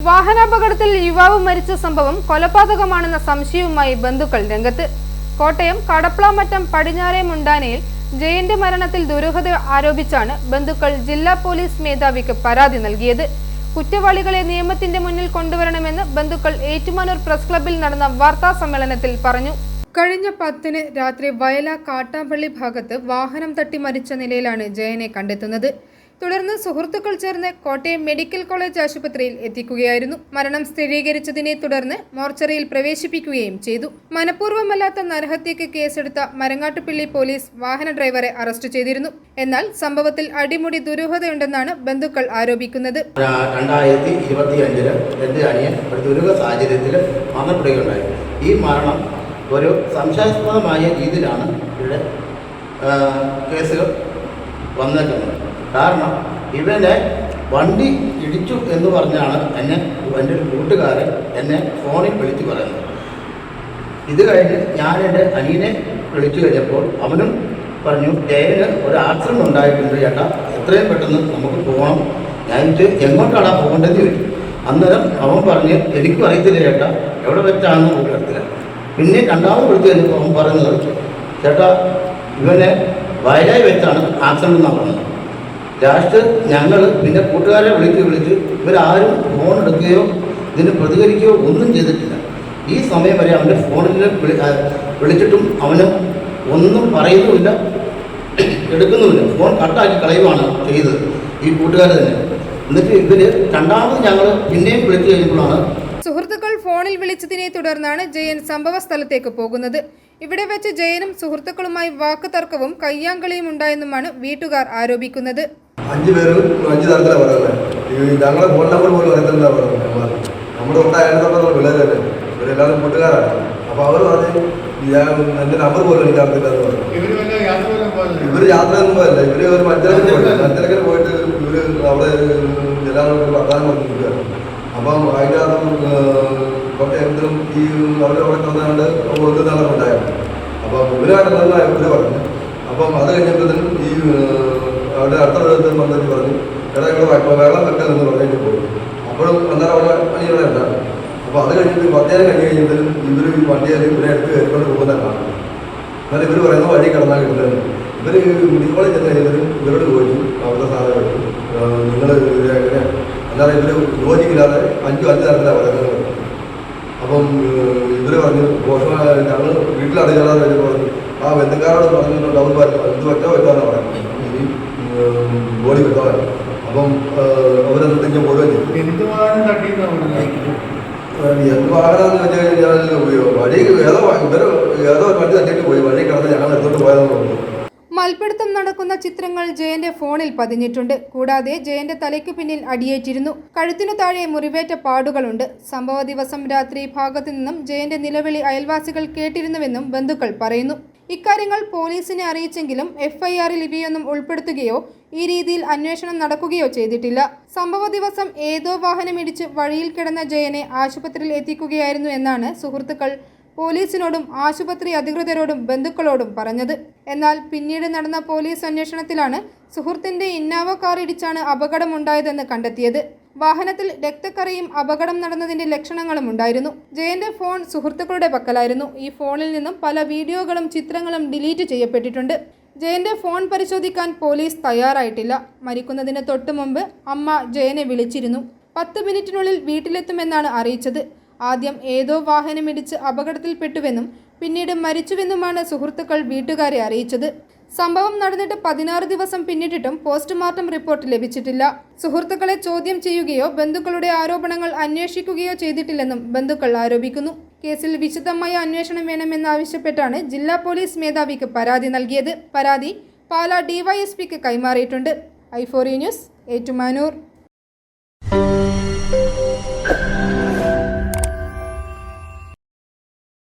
വാഹനാപകടത്തിൽ യുവാവ് മരിച്ച സംഭവം കൊലപാതകമാണെന്ന സംശയവുമായി ബന്ധുക്കൾ രംഗത്ത്. കോട്ടയം കടപ്ലാമറ്റം പടിഞ്ഞാറേ മുണ്ടാനയിൽ ജയന്റെ മരണത്തിൽ ദുരൂഹത ആരോപിച്ചാണ് ബന്ധുക്കൾ ജില്ലാ പോലീസ് മേധാവിക്ക് പരാതി നൽകിയത്. കുറ്റവാളികളെ നിയമത്തിന്റെ മുന്നിൽ കൊണ്ടുവരണമെന്ന് ബന്ധുക്കൾ ഏറ്റുമാനൂർ പ്രസ് ക്ലബ്ബിൽ നടന്ന വാർത്താ സമ്മേളനത്തിൽ പറഞ്ഞു. കഴിഞ്ഞ 10-ന് രാത്രി വയല കാട്ടാമ്പള്ളി ഭാഗത്ത് വാഹനം തട്ടി മരിച്ച നിലയിലാണ് ജയനെ കണ്ടെത്തുന്നത്. തുടർന്ന് സുഹൃത്തുക്കൾ ചേർന്ന് കോട്ടയം മെഡിക്കൽ കോളേജ് ആശുപത്രിയിൽ എത്തിക്കുകയായിരുന്നു. മരണം സ്ഥിരീകരിച്ചതിനെ തുടർന്ന് മോർച്ചറിയിൽ പ്രവേശിപ്പിക്കുകയും ചെയ്തു. മനഃപൂർവ്വമല്ലാത്ത നരഹത്യക്ക് കേസെടുത്ത മരങ്ങാട്ടുപള്ളി പോലീസ് വാഹന ഡ്രൈവറെ അറസ്റ്റ് ചെയ്തിരുന്നു. എന്നാൽ സംഭവത്തിൽ അടിമുടി ദുരൂഹതയുണ്ടെന്നാണ് ബന്ധുക്കൾ ആരോപിക്കുന്നത്. 2025 എന്റെ അനിയൻ ഒരു ദുരൂഹ സാഹചര്യത്തിൽ മരണപ്പെടുകയുണ്ടായി. ഈ മരണം ഒരു സംശയാസ്പദമായ രീതിയിലാണ് ഇവിടെ കേസുകൾ വന്നേക്കുന്നത്. കാരണം ഇവനെ വണ്ടി ഇടിച്ചു എന്ന് പറഞ്ഞാണ് എൻ്റെ ഒരു കൂട്ടുകാരൻ എന്നെ ഫോണിൽ വിളിച്ച് പറയുന്നത്. ഇത് കഴിഞ്ഞ് ഞാൻ എൻ്റെ അനിയനെ വിളിച്ചു കഴിഞ്ഞപ്പോൾ അവനും പറഞ്ഞു, ജയന് ഒരു ആക്സിഡൻറ്റ് ഉണ്ടായിട്ടുണ്ട് ചേട്ടാ, എത്രയും പെട്ടെന്ന് നമുക്ക് പോകണം. ഞാനിട്ട് എങ്ങോട്ടാണ് പോകേണ്ടത് ചോദിച്ചു. അന്നേരം അവൻ പറഞ്ഞ് എനിക്കും അറിയത്തില്ല ചേട്ടാ, എവിടെ വെച്ചാണെന്ന് നമുക്ക് അറിയത്തില്ല. പിന്നെ രണ്ടാമത് വിളിച്ച് കഴിഞ്ഞപ്പോൾ അവൻ പറയുന്നത്, ചേട്ടാ ഇവനെ വയലായി വെച്ചാണ് ആക്സിഡൻറ്റ് എന്നാണ് പറഞ്ഞത്. ലാസ്റ്റ് ഞങ്ങൾ പിന്നെ കൂട്ടുകാരെ വിളിച്ച് ഇവരാരും ഫോൺ എടുക്കുകയോ ഇതിന് പ്രതികരിക്കുകയോ ഒന്നും ചെയ്തിട്ടില്ല. ഈ സമയം വരെ അവൻ്റെ ഫോണിൽ വിളിച്ചിട്ടും അവന് ഒന്നും പറയുന്നുമില്ല, എടുക്കുന്നുമില്ല. ഫോൺ കട്ടാക്കി കളയുകയാണ് ചെയ്തത് ഈ കൂട്ടുകാർ തന്നെ. എന്നിട്ട് ഇവർ രണ്ടാമത് ഞങ്ങൾ പിന്നെയും വിളിച്ചു കഴിഞ്ഞപ്പോഴാണ് സുഹൃത്തുക്കൾ ഫോണിൽ വിളിച്ചതിനെ തുടർന്നാണ് ജയൻ സംഭവ സ്ഥലത്തേക്ക് പോകുന്നത്. ഇവിടെ വെച്ച് ജയനും സുഹൃത്തുക്കളുമായി വാക്ക് തർക്കവും കയ്യാങ്കളിയും ഉണ്ടായെന്നുമാണ് വീട്ടുകാർ ആരോപിക്കുന്നത്. 5 പേരും 5 തരത്തിലാണ് പറയുന്നത്. ഞങ്ങളുടെ ഫോൺ നമ്പർ പോലും അറിയത്തില്ല പറയുന്നത്. നമ്മുടെ ഉണ്ടായിരുന്നപ്പോൾ പിള്ളേരല്ലേ, ഇവരെല്ലാവരും കൂട്ടുകാരാണ്. അപ്പോൾ അവർ പറഞ്ഞ് എൻ്റെ നമ്പർ പോലും എനിക്ക് അറിയത്തില്ല എന്ന് പറഞ്ഞു. ഇവർ യാത്രയൊന്നും പോയല്ല, ഇവർ ഒരു മഞ്ചരക്കര പോയിട്ട് ഇവർ അവിടെ എല്ലാവരും വർത്താനം പറഞ്ഞിരിക്കുകയാണ്. അപ്പം അതിൻ്റെ കോട്ടയത്തിലും ഈ അവിടെ തന്നുകൊണ്ട് ഒരു നാളെ ഉണ്ടായിരുന്നു. അപ്പം ഇവരായിട്ടെന്നാണ് ഇവർ പറഞ്ഞു. അപ്പം അത് കഴിഞ്ഞപ്പോഴത്തേനും ഈ അവിടെ അടുത്ത വന്നിട്ട് പറഞ്ഞു, എടാ ഇവിടെ വെള്ളം വെക്കലെന്ന് പറഞ്ഞിട്ട് പോയി. അപ്പോഴും അന്നേരം അവിടെ ഇവിടെ ഉണ്ടായിരുന്നു. അപ്പോൾ അത് കഴിഞ്ഞിട്ട് 10 നേരം കഴിഞ്ഞപ്പോഴും ഇവർ വണ്ടിയിൽ ഇവരെ എടുത്ത് കയറിക്കൊണ്ട് പോകുന്നതാണ് കാണുന്നത്. എന്നാൽ ഇവർ പറയുന്ന വഴി കിടന്നാൽ കിട്ടുന്നത്. ഇവർ മെഡിക്കോളിൽ ചെന്ന് കഴിഞ്ഞവരും ഇവരോട് ചോദിച്ചു, അവിടുത്തെ സാധനം നിങ്ങൾ എങ്ങനെ, അല്ലാതെ ഇവർ ലോജിക്കില്ലാതെ 5 തരത്തിലാണ് പറയുന്നത്. അപ്പം ഇവർ പറഞ്ഞു, ഞങ്ങൾ വീട്ടിലറിയാതെ പറഞ്ഞു, ആ ബന്ധുക്കാരോട് പറഞ്ഞിട്ടുണ്ട്, അവർ ഇത് വെച്ചാന്ന് പറയുന്നത്, ഇനി ബോഡി വെക്കാൻ. അപ്പം അവരെന്തെങ്കിലും പോടുകയും ചെയ്തു. എന്ത് വാഹനമെന്ന് വെച്ച് കഴിഞ്ഞാൽ വഴി ഏതോ ഒരു വണ്ടി തട്ടിയിട്ട് പോയി, വഴി കിടന്ന് ഞങ്ങൾ എടുത്തോട്ട് പോയതെന്ന് തോന്നുന്നു. മൽപ്പിടുത്തം നടക്കുന്ന ചിത്രങ്ങൾ ജയന്റെ ഫോണിൽ പതിഞ്ഞിട്ടുണ്ട്. കൂടാതെ ജയന്റെ തലയ്ക്കു പിന്നിൽ അടിയേറ്റിരുന്നു. കഴുത്തിനു താഴെ മുറിവേറ്റ പാടുകളുണ്ട്. സംഭവ ദിവസം രാത്രി ഭാഗത്തു നിന്നും ജയന്റെ നിലവിളി അയൽവാസികൾ കേട്ടിരുന്നുവെന്നും ബന്ധുക്കൾ പറയുന്നു. ഇക്കാര്യങ്ങൾ പോലീസിനെ അറിയിച്ചെങ്കിലും FIR-ൽ ഇവയൊന്നും ഉൾപ്പെടുത്തുകയോ ഈ രീതിയിൽ അന്വേഷണം നടക്കുകയോ ചെയ്തിട്ടില്ല. സംഭവ ദിവസം ഏതോ വാഹനമിടിച്ച് വഴിയിൽ കിടന്ന ജയനെ ആശുപത്രിയിൽ എത്തിക്കുകയായിരുന്നു എന്നാണ് സുഹൃത്തുക്കൾ പോലീസിനോടും ആശുപത്രി അധികൃതരോടും ബന്ധുക്കളോടും പറഞ്ഞത്. എന്നാൽ പിന്നീട് നടന്ന പോലീസ് അന്വേഷണത്തിലാണ് സുഹൃത്തിന്റെ ഇന്നോവ കാർ ഇടിച്ചാണ് അപകടമുണ്ടായതെന്ന് കണ്ടെത്തിയത്. വാഹനത്തിൽ രക്തക്കറയും അപകടം നടന്നതിന്റെ ലക്ഷണങ്ങളും ഉണ്ടായിരുന്നു. ജയന്റെ ഫോൺ സുഹൃത്തുക്കളുടെ പക്കലായിരുന്നു. ഈ ഫോണിൽ നിന്നും പല വീഡിയോകളും ചിത്രങ്ങളും ഡിലീറ്റ് ചെയ്യപ്പെട്ടിട്ടുണ്ട്. ജയന്റെ ഫോൺ പരിശോധിക്കാൻ പോലീസ് തയ്യാറായിട്ടില്ല. മരിക്കുന്നതിന് തൊട്ടു മുമ്പ് അമ്മ ജയനെ വിളിച്ചിരുന്നു. 10 മിനിറ്റിനുള്ളിൽ വീട്ടിലെത്തുമെന്നാണ് അറിയിച്ചത്. ആദ്യം ഏതോ വാഹനമിടിച്ച് അപകടത്തിൽപ്പെട്ടുവെന്നും പിന്നീട് മരിച്ചുവെന്നുമാണ് സുഹൃത്തുക്കൾ വീട്ടുകാരെ അറിയിച്ചത്. സംഭവം നടന്നിട്ട് 16 ദിവസം പിന്നിട്ടിട്ടും പോസ്റ്റ്മോർട്ടം റിപ്പോർട്ട് ലഭിച്ചിട്ടില്ല. സുഹൃത്തുക്കളെ ചോദ്യം ചെയ്യുകയോ ബന്ധുക്കളുടെ ആരോപണങ്ങൾ അന്വേഷിക്കുകയോ ചെയ്തിട്ടില്ലെന്നും ബന്ധുക്കൾ ആരോപിക്കുന്നു. കേസിൽ വിശദമായ അന്വേഷണം വേണമെന്നാവശ്യപ്പെട്ടാണ് ജില്ലാ പോലീസ് മേധാവിക്ക് പരാതി നൽകിയത്. പരാതി പാലാ DYSPക്ക് കൈമാറിയിട്ടുണ്ട്. i4 news, Ettumanoor.